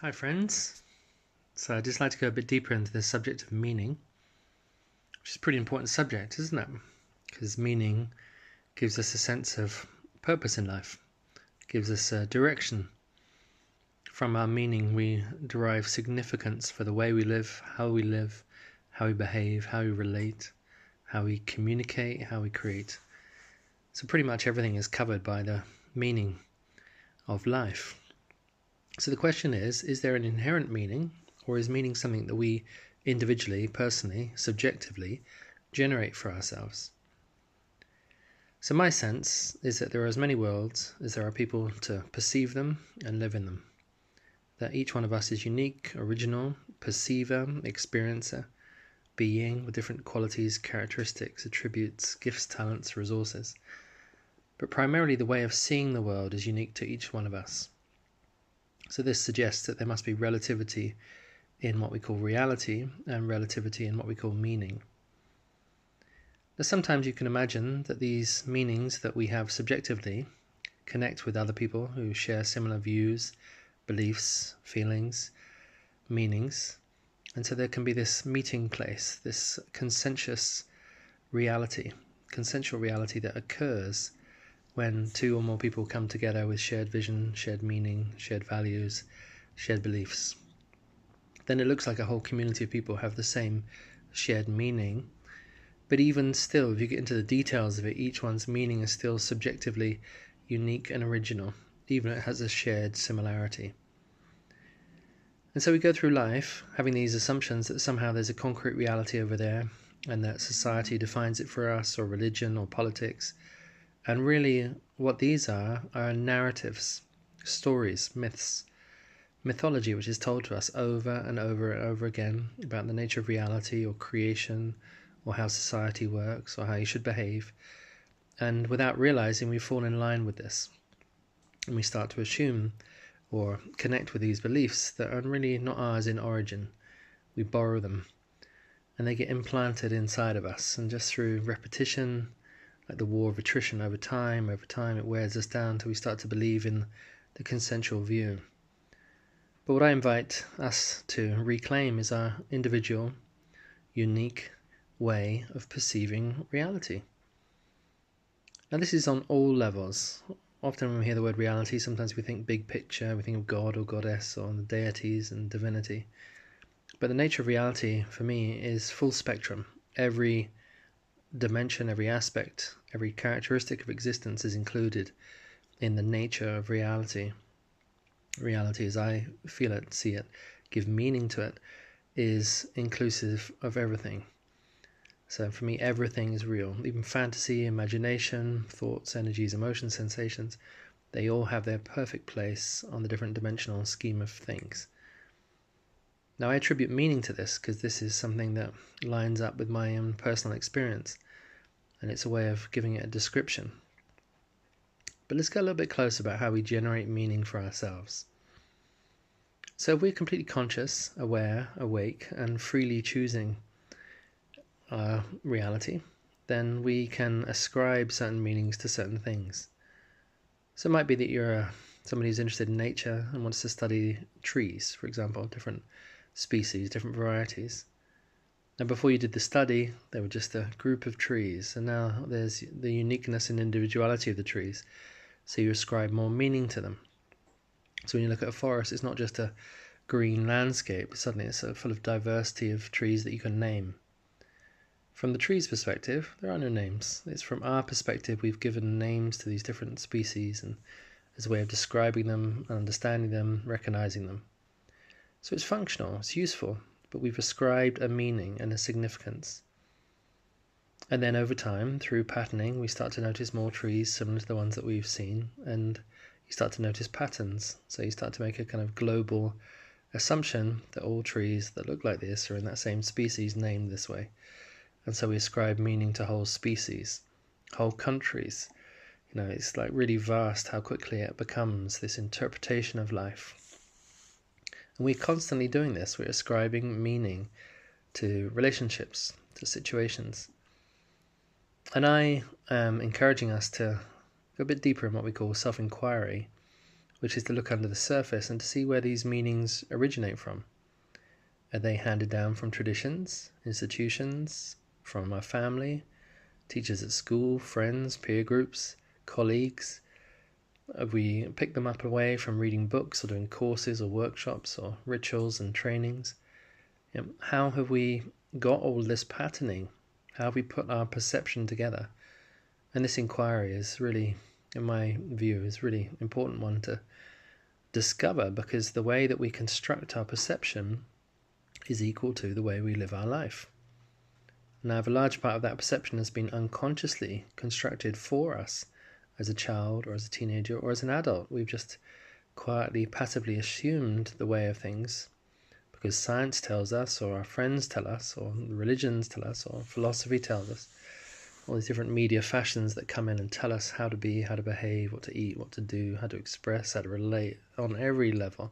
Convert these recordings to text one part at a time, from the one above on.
Hi friends. So I'd just like to go a bit deeper into the subject of meaning, which is a pretty important subject, isn't it? Because meaning gives us a sense of purpose in life, gives us a direction. From our meaning we derive significance for the way we live, how we behave, how we relate, how we communicate, how we create. So pretty much everything is covered by the meaning of life. So the question is there an inherent meaning, or is meaning something that we individually, personally, subjectively generate for ourselves? So my sense is that there are as many worlds as there are people to perceive them and live in them. That each one of us is unique, original, perceiver, experiencer, being with different qualities, characteristics, attributes, gifts, talents, resources. But primarily the way of seeing the world is unique to each one of us. So this suggests that there must be relativity in what we call reality and relativity in what we call meaning. Now, sometimes you can imagine that these meanings that we have subjectively connect with other people who share similar views, beliefs, feelings, meanings, and so there can be this meeting place, this consensual reality that occurs when two or more people come together with shared vision, shared meaning, shared values, shared beliefs. Then it looks like a whole community of people have the same shared meaning. But even still, if you get into the details of it, each one's meaning is still subjectively unique and original, even if it has a shared similarity. And so we go through life having these assumptions that somehow there's a concrete reality over there, and that society defines it for us, or religion, or politics. And really, what these are narratives, stories, myths, mythology, which is told to us over and over and over again about the nature of reality or creation, or how society works, or how you should behave. And without realizing, we fall in line with this. And we start to assume or connect with these beliefs that are really not ours in origin. We borrow them. And they get implanted inside of us. And just through repetition, like the war of attrition over time it wears us down until we start to believe in the consensual view. But what I invite us to reclaim is our individual, unique way of perceiving reality. Now this is on all levels. Often when we hear the word reality, sometimes we think big picture, we think of God or goddess or the deities and divinity. But the nature of reality for me is full spectrum. Every dimension, every aspect, every characteristic of existence is included in the nature of reality. Reality as I feel it, see it, give meaning to it, is inclusive of everything. So for me, everything is real. Even fantasy, imagination, thoughts, energies, emotions, sensations, they all have their perfect place on the different dimensional scheme of things. Now I attribute meaning to this because this is something that lines up with my own personal experience, and it's a way of giving it a description. But let's get a little bit closer about how we generate meaning for ourselves. So if we're completely conscious, aware, awake, and freely choosing reality, then we can ascribe certain meanings to certain things. So it might be that you're somebody who's interested in nature and wants to study trees, for example, different species, different varieties. Now before you did the study, they were just a group of trees, and now there's the uniqueness and individuality of the trees, so you ascribe more meaning to them. So when you look at a forest, it's not just a green landscape, suddenly it's full of diversity of trees that you can name. From the tree's perspective, there are no names. It's from our perspective we've given names to these different species and as a way of describing them, understanding them, recognizing them. So it's functional, it's useful, but we've ascribed a meaning and a significance. And then over time, through patterning, we start to notice more trees similar to the ones that we've seen, and you start to notice patterns. So you start to make a kind of global assumption that all trees that look like this are in that same species named this way. And so we ascribe meaning to whole species, whole countries. It's like really vast how quickly it becomes this interpretation of life. And we're constantly doing this. We're ascribing meaning to relationships, to situations. And I am encouraging us to go a bit deeper in what we call self-inquiry, which is to look under the surface and to see where these meanings originate from. Are they handed down from traditions, institutions, from our family, teachers at school, friends, peer groups, colleagues? Have we picked them up away from reading books or doing courses or workshops or rituals and trainings? How have we got all this patterning? How have we put our perception together? And this inquiry is really, in my view, is really important one to discover, because the way that we construct our perception is equal to the way we live our life. Now, if a large part of that perception has been unconsciously constructed for us as a child or as a teenager or as an adult, we've just quietly, passively assumed the way of things because science tells us, or our friends tell us, or religions tell us, or philosophy tells us. All these different media fashions that come in and tell us how to be, how to behave, what to eat, what to do, how to express, how to relate on every level.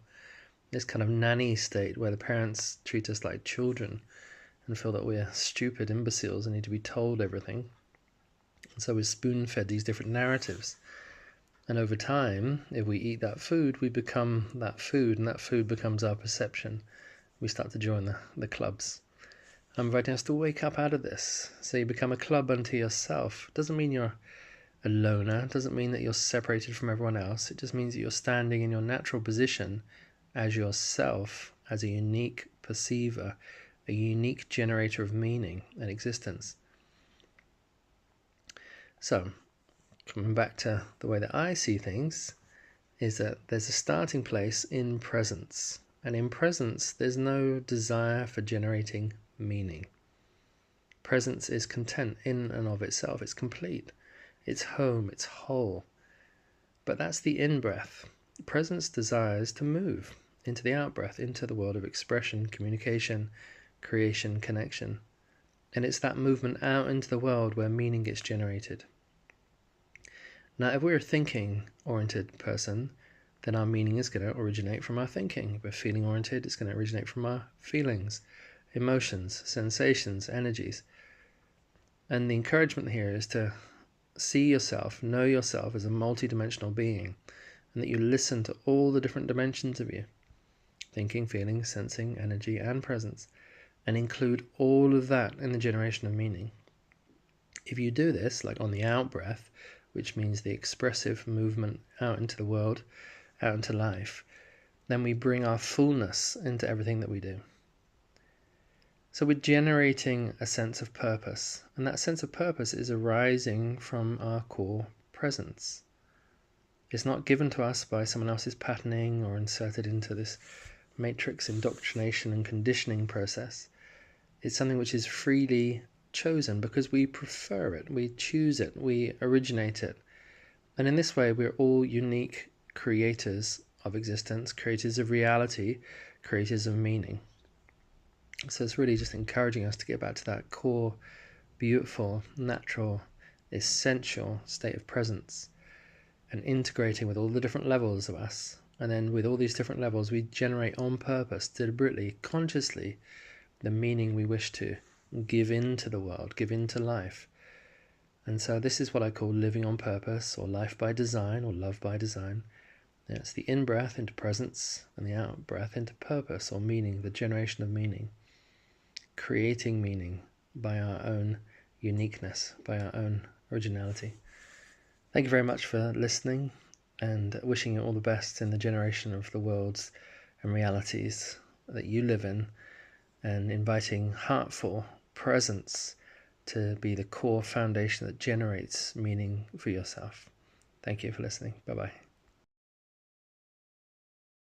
This kind of nanny state where the parents treat us like children and feel that we're stupid imbeciles and need to be told everything. And so we're spoon-fed these different narratives. And over time, if we eat that food, we become that food, and that food becomes our perception. We start to join the clubs. I'm inviting us to wake up out of this. So you become a club unto yourself. It doesn't mean you're a loner. It doesn't mean that you're separated from everyone else. It just means that you're standing in your natural position as yourself, as a unique perceiver, a unique generator of meaning and existence. So, coming back to the way that I see things, is that there's a starting place in presence. And in presence, there's no desire for generating meaning. Presence is content in and of itself. It's complete. It's home. It's whole. But that's the in-breath. Presence desires to move into the out-breath, into the world of expression, communication, creation, connection. And it's that movement out into the world where meaning gets generated. Now, if we're a thinking-oriented person, then our meaning is going to originate from our thinking. If we're feeling-oriented, it's going to originate from our feelings, emotions, sensations, energies. And the encouragement here is to see yourself, know yourself as a multidimensional being, and that you listen to all the different dimensions of you, thinking, feeling, sensing, energy, and presence, and include all of that in the generation of meaning. If you do this, like on the out-breath, which means the expressive movement out into the world, out into life, then we bring our fullness into everything that we do. So we're generating a sense of purpose, and that sense of purpose is arising from our core presence. It's not given to us by someone else's patterning or inserted into this matrix indoctrination and conditioning process. It's something which is freely chosen because we prefer it, we choose it, we originate it. And in this way, we're all unique creators of existence, creators of reality, creators of meaning. So it's really just encouraging us to get back to that core, beautiful, natural, essential state of presence and integrating with all the different levels of us. And then with all these different levels, we generate on purpose, deliberately, consciously, the meaning we wish to give into the world, give into life. And so this is what I call living on purpose, or life by design, or love by design. It's the in-breath into presence and the out-breath into purpose or meaning, the generation of meaning. Creating meaning by our own uniqueness, by our own originality. Thank you very much for listening, and wishing you all the best in the generation of the worlds and realities that you live in, and inviting heartful presence to be the core foundation that generates meaning for yourself. Thank you for listening. Bye-bye.